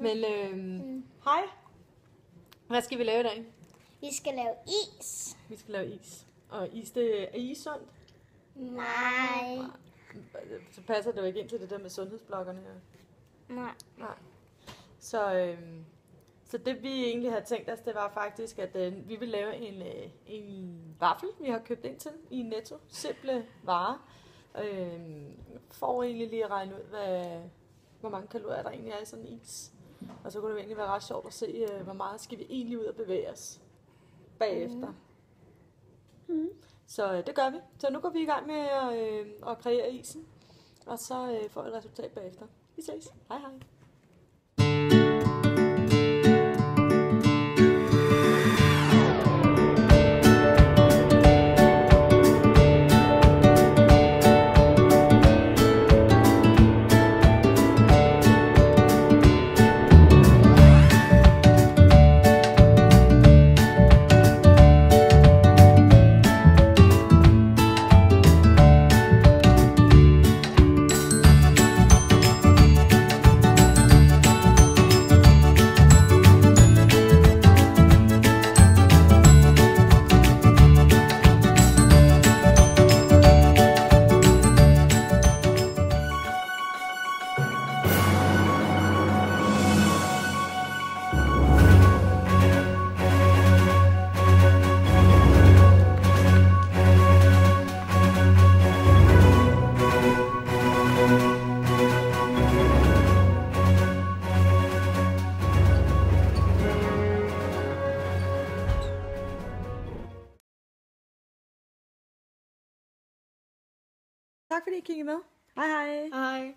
Men hej. Hvad skal vi lave i dag? Vi skal lave is. Vi skal lave is. Og is, det er is sundt? Nej. Så passer det jo ikke ind til det der med sundhedsbloggerne her. Nej. Så det vi egentlig havde tænkt os, det var faktisk, at vi vil lave en vaffel, vi har købt ind til i Netto. Simple varer. For egentlig lige at regne ud, hvor mange kalorier der egentlig er i sådan en is. Og så kunne det egentlig være ret sjovt at se, hvor meget skal vi egentlig ud og bevæge os bagefter. Så det gør vi. Så nu går vi i gang med at kreere isen, og så får vi et resultat bagefter. Vi ses. Hej hej. Tak fordi I kiggede med. Hej hej. Hej.